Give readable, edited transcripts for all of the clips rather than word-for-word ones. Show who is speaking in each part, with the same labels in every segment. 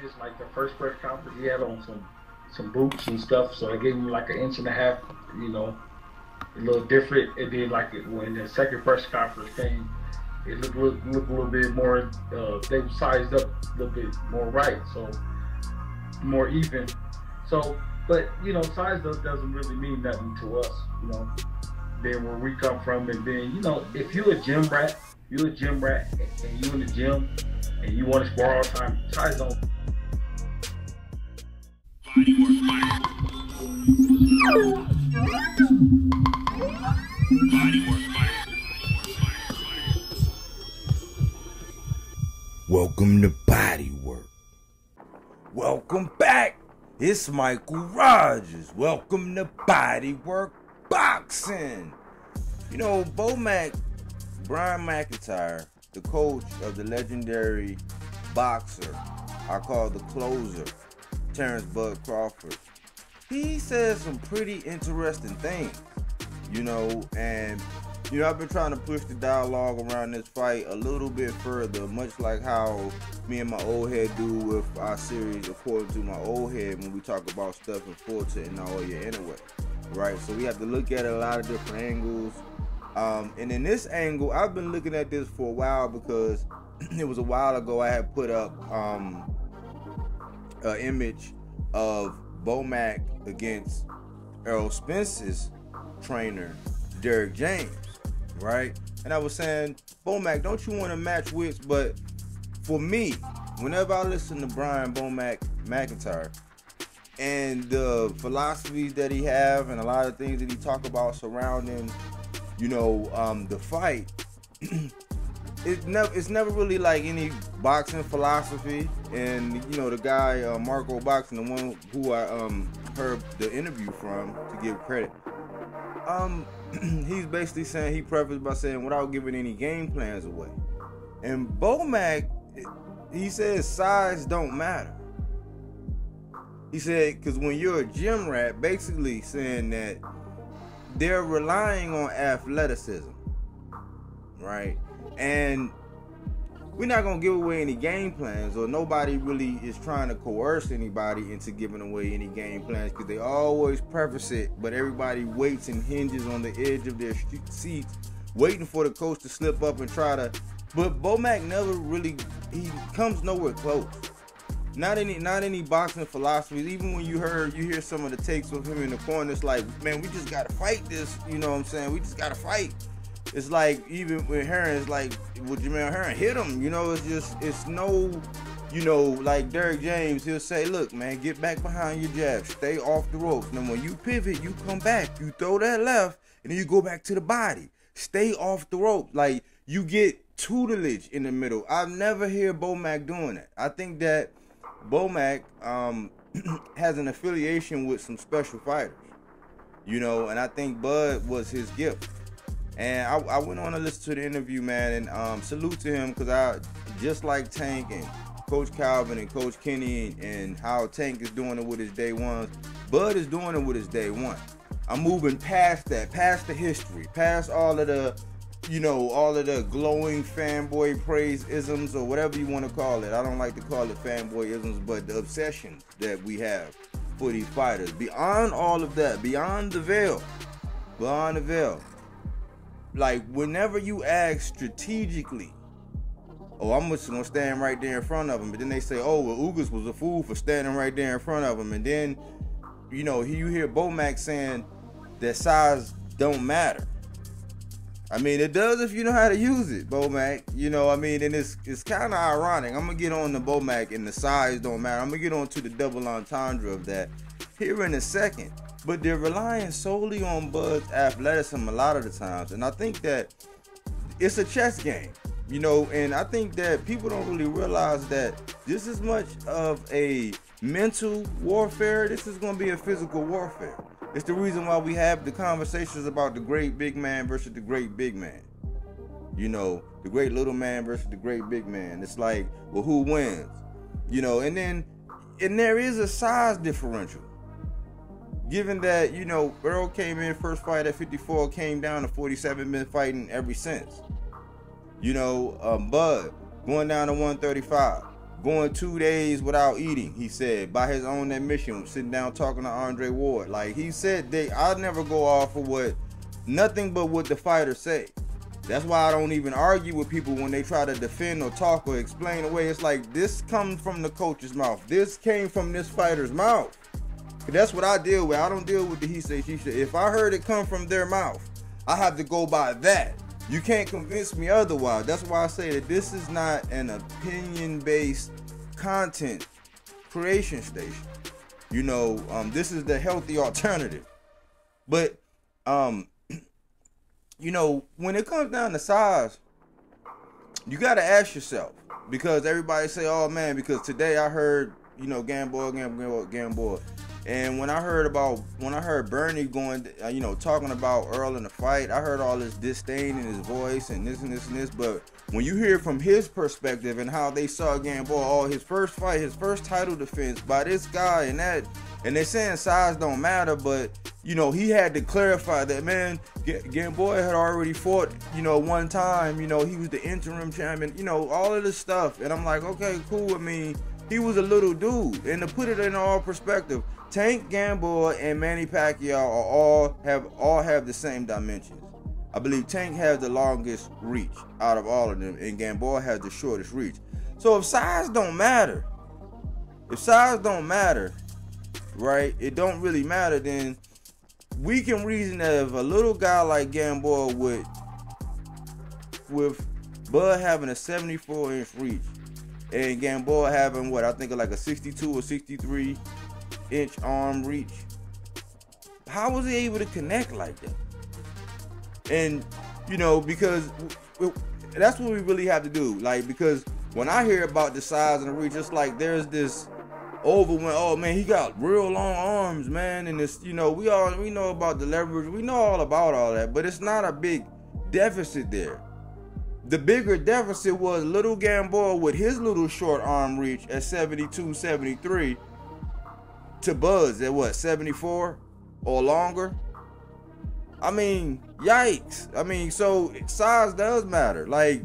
Speaker 1: his like the first press conference, he had on some boots and stuff, so I gave him like an inch and a half, you know, a little different. And then like when the second press conference came, it looked a little bit more. They were sized up a little bit more right, so more even. So, but you know, size doesn't really mean nothing to us, you know. Then where we come from, and then you know, if you're a gym rat, and you in the gym, and you want to spar all the time, size don't.
Speaker 2: Welcome to BodyWork. Welcome back. It's Michael Rogers. Welcome to BodyWorkBoxing. You know, Bomac, Brian McIntyre, the coach of the legendary boxer, I call the closer, Terence Bud Crawford, he says some pretty interesting things, you know, and you know, I've been trying to push the dialogue around this fight a little bit further, much like how me and my old head do with our series According to My Old Head when we talk about stuff in Forte and all your anyway, right? So we have to look at it a lot of different angles. And in this angle, I've been looking at this for a while because it was a while ago I had put up an image of Bomac against Errol Spence's trainer, Derrick James. Right? And I was saying, Bomac, don't you want to match wits? But for me, whenever I listen to Brian Bomac McIntyre and the philosophies that he have and a lot of things that he talk about surrounding, you know, the fight, it's never really like any boxing philosophy. And you know, the guy Marco Boxing, the one who I heard the interview from, to give credit, he's basically saying, he prefaced by saying, without giving any game plans away. And Bomac, he says size don't matter. He said, because when you're a gym rat, basically saying that they're relying on athleticism, right? And we're not going to give away any game plans, or nobody really is trying to coerce anybody into giving away any game plans, because they always preface it, but everybody waits and hinges on the edge of their seats, waiting for the coach to slip up and try to. But Bomac never really, he comes nowhere close. Not any boxing philosophies. Even when you hear some of the takes of him in the corner, it's like, man, we just got to fight this, you know what I'm saying? We just got to fight. It's like, even with Heron, it's like, would Jamel Heron hit him? You know, it's no, you know, like Derrick James, he'll say, look, man, get back behind your jab, stay off the ropes. Now, when you pivot, you come back, you throw that left, and then you go back to the body. Stay off the rope. Like, you get tutelage in the middle. I've never hear Bomac doing that. I think that Bomac has an affiliation with some special fighters, you know, and I think Bud was his gift. And I went on to listen to the interview, man, and salute to him, because I just like Tank and Coach Calvin and Coach Kenny and how Tank is doing it with his day ones. Bud is doing it with his day one. I'm moving past that, past the history, past all of the, you know, all of the glowing fanboy praise isms, or whatever you want to call it. I don't like to call it fanboy isms, but the obsessions that we have for these fighters. Beyond all of that, beyond the veil, like, whenever you ask strategically, oh, I'm just gonna stand right there in front of him, but then they say, oh, well, Ugas was a fool for standing right there in front of him, and then, you know, you hear Bomac saying that size don't matter. I mean, it does if you know how to use it, Bomac. You know, I mean, and it's kind of ironic. I'm gonna get on the Bomac and the size don't matter. I'm gonna get on to the double entendre of that here in a second. But they're relying solely on Bud's athleticism a lot of the times. And I think that it's a chess game, you know, and I think that people don't really realize that just as much of a mental warfare, this is going to be a physical warfare. It's the reason why we have the conversations about the great big man versus the great big man. You know, the great little man versus the great big man. It's like, well, who wins? You know, and there is a size differential. Given that, you know, Errol came in first fight at 54, came down to 47, been fighting ever since. You know, Bud going down to 135. going 2 days without eating, he said, by his own admission, sitting down talking to Andre Ward. Like, he said, I'll never go off of nothing but what the fighters say. That's why I don't even argue with people when they try to defend or talk or explain away. It's like, this comes from the coach's mouth. This came from this fighter's mouth. That's what I deal with. I don't deal with the he say, she say. If I heard it come from their mouth, I have to go by that. You can't convince me otherwise. That's why I say that this is not an opinion-based content creation station. You know, this is the healthy alternative. But, you know, when it comes down to size, you got to ask yourself, because everybody say, oh man, because today I heard, you know, Gamboa. And when I heard Bernie going, you know, talking about Errol in the fight, I heard all this disdain in his voice and this and this and this. But when you hear from his perspective and how they saw Gamboa, his first fight, his first title defense by this guy and they're saying size don't matter, but you know, he had to clarify that, man, Gamboa had already fought, you know, one time, you know, he was the interim champion, you know, all of this stuff. And I'm like, okay, cool. I mean, he was a little dude. And to put it in all perspective, Tank, Gamboa, and Manny Pacquiao all have the same dimensions. I believe Tank has the longest reach out of all of them, and Gamboa has the shortest reach. So if size don't matter, right, it don't really matter, then we can reason that if a little guy like Gamboa with Bud having a 74-inch reach and Gamboa having what I think of like a 62 or 63-inch arm reach, how was he able to connect like that? And you know, because that's what we really have to do. Like, because when I hear about the size and the reach, it's like there's this overwhelm. Oh man, he got real long arms, man, and it's, you know, we know about the leverage, we know all about all that, but it's not a big deficit there. The bigger deficit was little Gamboa with his little short arm reach at 72, 73 to Bud's at what, 74 or longer. I mean, yikes. I mean, so size does matter, like,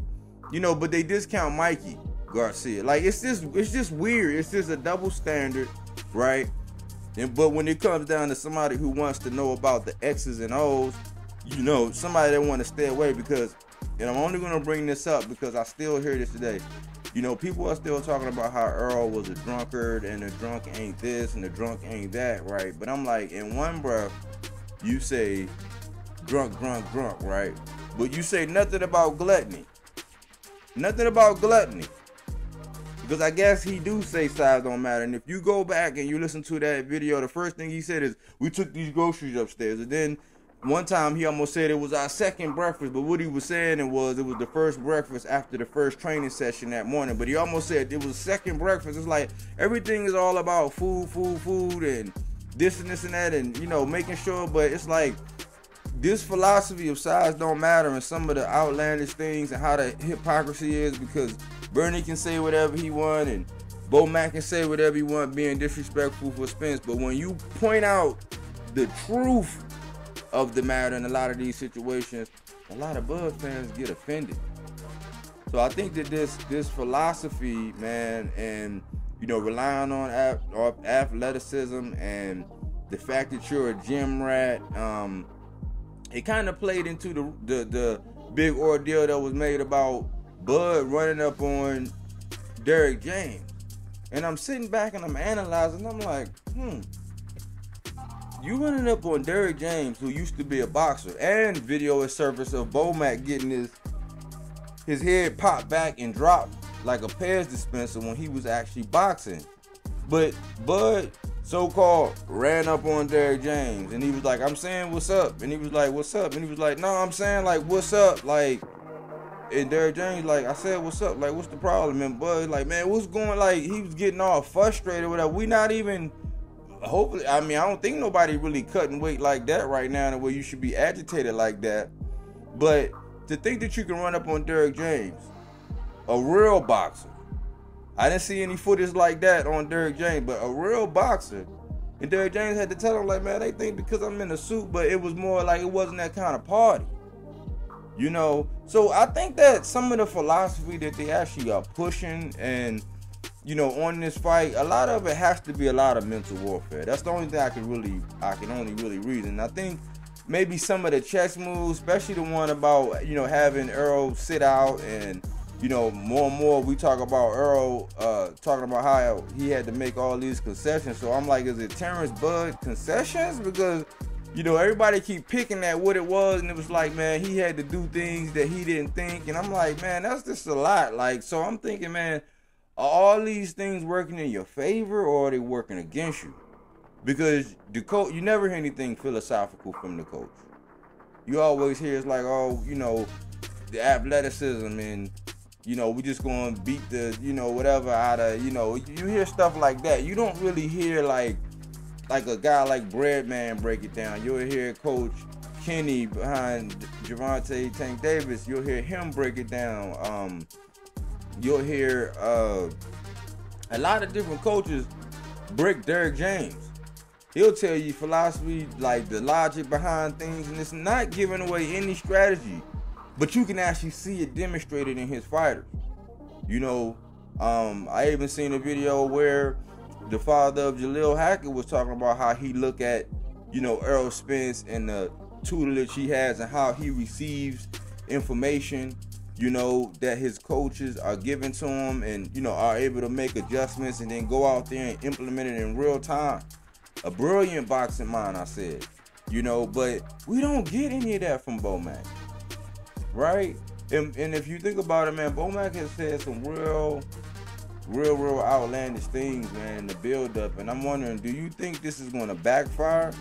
Speaker 2: you know, but they discount Mikey Garcia. Like, it's just weird. It's just a double standard, right? But when it comes down to somebody who wants to know about the X's and O's, you know, somebody that want to stay away, because, and I'm only going to bring this up because I still hear this today. You know, people are still talking about how Errol was a drunkard and the drunk ain't this and the drunk ain't that, right? But I'm like, in one breath, you say drunk, right? But you say nothing about gluttony. Nothing about gluttony. Because I guess he do say size don't matter. And if you go back and you listen to that video, the first thing he said is, we took these groceries upstairs. And then one time he almost said it was our second breakfast. But what he was saying it was the first breakfast after the first training session that morning. But he almost said it was second breakfast. It's like everything is all about food, and this and this and that, and, you know, making sure. But it's like this philosophy of size don't matter and some of the outlandish things and how the hypocrisy is, because Bernie can say whatever he want and Bomac can say whatever he want, being disrespectful for Spence. But when you point out the truth of the matter in a lot of these situations, a lot of Bud fans get offended. So I think that this philosophy, man, and, you know, relying on athleticism and the fact that you're a gym rat, it kind of played into the big ordeal that was made about Bud running up on Derrick James. And I'm sitting back and I'm analyzing, I'm like, you running up on Derrick James, who used to be a boxer, and video is surfaced of Bomac getting his head popped back and dropped like a Pez dispenser when he was actually boxing. But Bud so-called ran up on Derrick James and he was like, I'm saying what's up, and he was like, what's up, and he was like, no, I'm saying like what's up, like, and Derrick James like, I said what's up, like what's the problem? And Bud like, man, what's going, like he was getting all frustrated with that. We not even, hopefully, I mean, I don't think nobody really cutting weight like that right now in the way you should be agitated like that. But to think that you can run up on Derrick James, a real boxer, I didn't see any footage like that on Derrick James, but a real boxer, and Derrick James had to tell him like, man, they think because I'm in a suit, but it was more like it wasn't that kind of party, you know. So I think that some of the philosophy that they actually are pushing, and you know, on this fight, a lot of it has to be a lot of mental warfare. That's the only thing I can only really reason. I think maybe some of the chess moves, especially the one about, you know, having Errol sit out, and, you know, more and more we talk about Errol talking about how he had to make all these concessions. So I'm like, is it Terence Bud concessions? Because, you know, everybody keep picking at what it was, and it was like, man, he had to do things that he didn't think. And I'm like, man, that's just a lot. Like, so I'm thinking, man, are all these things working in your favor, or are they working against you? Because the coach, you never hear anything philosophical from the coach. You always hear it's like, oh, you know, the athleticism, and, you know, we just going to beat the, you know, whatever out of, you know, you hear stuff like that. You don't really hear like a guy like Breadman break it down. You'll hear Coach Kenny behind Gervonta Tank Davis. You'll hear him break it down. You'll hear a lot of different coaches break Derrick James. He'll tell you philosophy, like the logic behind things, and it's not giving away any strategy, but you can actually see it demonstrated in his fighters. You know, I even seen a video where the father of Jaleel Hackett was talking about how he look at, you know, Errol Spence and the tutelage he has and how he receives information, you know, that his coaches are giving to him, and, you know, are able to make adjustments and then go out there and implement it in real time. A brilliant boxing mind, I said, you know, but we don't get any of that from Bomac, right? And if you think about it, man, Bomac has said some real outlandish things, man, in the build-up, and I'm wondering, do you think this is going to backfire?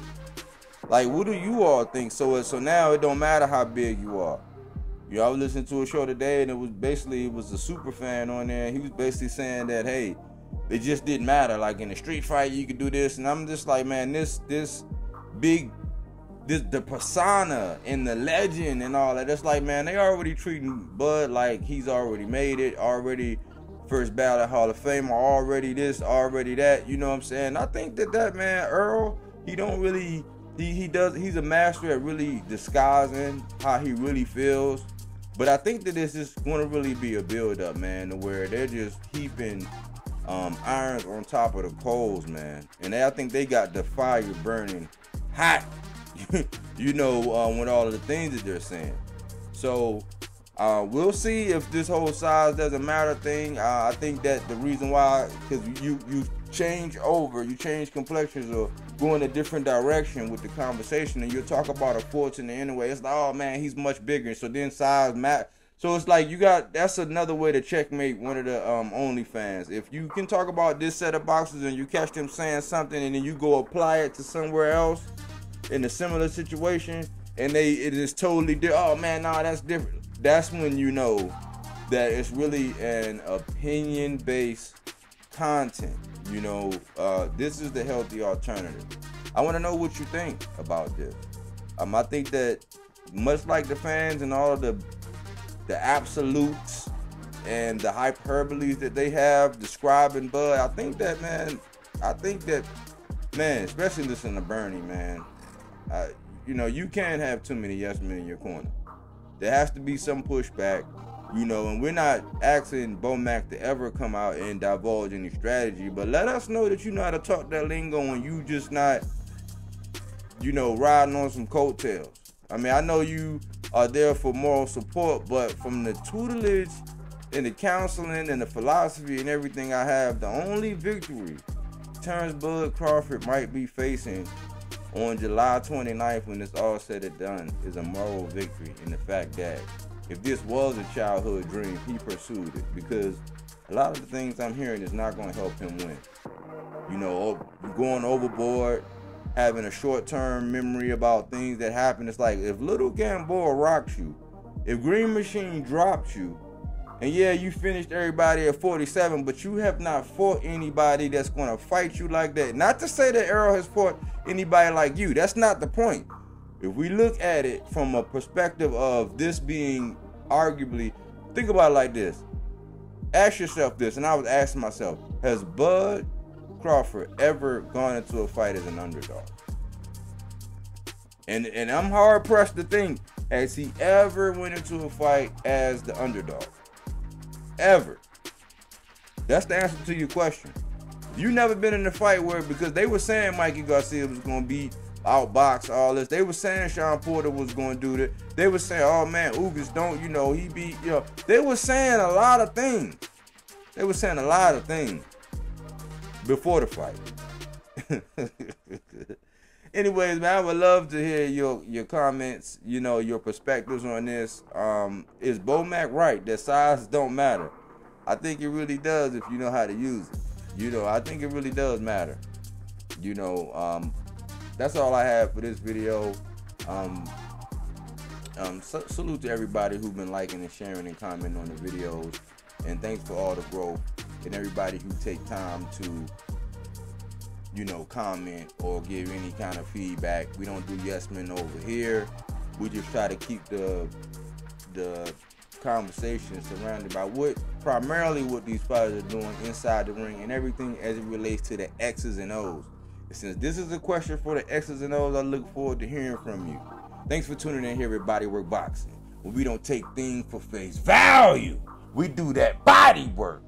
Speaker 2: Like, what do you all think? So now it don't matter how big you are. You know, I was listening to a show today, and it was a super fan on there, and he was basically saying that, hey, it just didn't matter. Like, in a street fight, you could do this, and I'm just like, man, the persona and the legend and all that. It's like, man, they already treating Bud like he's already made it, already first ballot Hall of Fame, already this, already that. You know what I'm saying? I think that man, Errol, he don't really, he's a master at really disguising how he really feels. But I think that this is going to really be a build-up, man, to where they're just heaping irons on top of the coals, man. And I think they got the fire burning hot, you know, with all of the things that they're saying. So we'll see if this whole size doesn't matter thing. I think that the reason why, because you change complexions or go in a different direction with the conversation, and you'll talk about a fortune anyway. It's like, oh man, he's much bigger, so then size matter. So it's like that's another way to checkmate one of the OnlyFans. If you can talk about this set of boxers and you catch them saying something, and then you go apply it to somewhere else in a similar situation, and it is totally different. Oh man, nah, that's different. That's when you know that it's really an opinion-based content. You know, this is the healthy alternative. I want to know what you think about this. I think that much like the fans and all of the absolutes and the hyperboles that they have describing Bud, I think that, man, especially listening to Bernie, man, you know, you can't have too many yes men in your corner. There has to be some pushback, you know, and we're not asking Bomac to ever come out and divulge any strategy, but let us know that you know how to talk that lingo and you just not, you know, riding on some coattails. I mean, I know you are there for moral support, but from the tutelage and the counseling and the philosophy and everything I have, the only victory Terence Bud Crawford might be facing on July 29th, when it's all said and done, is a moral victory in the fact that if this was a childhood dream, he pursued it, because a lot of the things I'm hearing is not going to help him win. You know, going overboard, having a short-term memory about things that happen. It's like, if Little Gamboa rocks you, if Green Machine drops you, and yeah, you finished everybody at 47, but you have not fought anybody that's going to fight you like that. Not to say that Errol has fought anybody like you. That's not the point. If we look at it from a perspective of this being arguably, think about it like this. Ask yourself this, and I was asking myself, has Bud Crawford ever gone into a fight as an underdog? And I'm hard pressed to think, has he ever went into a fight as the underdog? Ever? That's the answer to your question. You never been in a fight where, because they were saying Mikey Garcia was going to be outbox, all this. They were saying Sean Porter was going to do that. They were saying, oh man, Ugas don't, he beat, They were saying a lot of things. They were saying a lot of things before the fight. Anyways, man, I would love to hear your comments, your perspectives on this. Is Bomac right that size don't matter? I think it really does if you know how to use it. I think it really does matter. That's all I have for this video. Salute to everybody who's been liking and sharing and commenting on the videos. And thanks for all the growth and everybody who take time to, comment or give any kind of feedback. We don't do yes men over here. We just try to keep the conversation surrounded by primarily what these fighters are doing inside the ring and everything as it relates to the X's and O's. And since this is a question for the X's and O's, I look forward to hearing from you. Thanks for tuning in here at BodyWorkBoxing, where we don't take things for face value. We do that body work.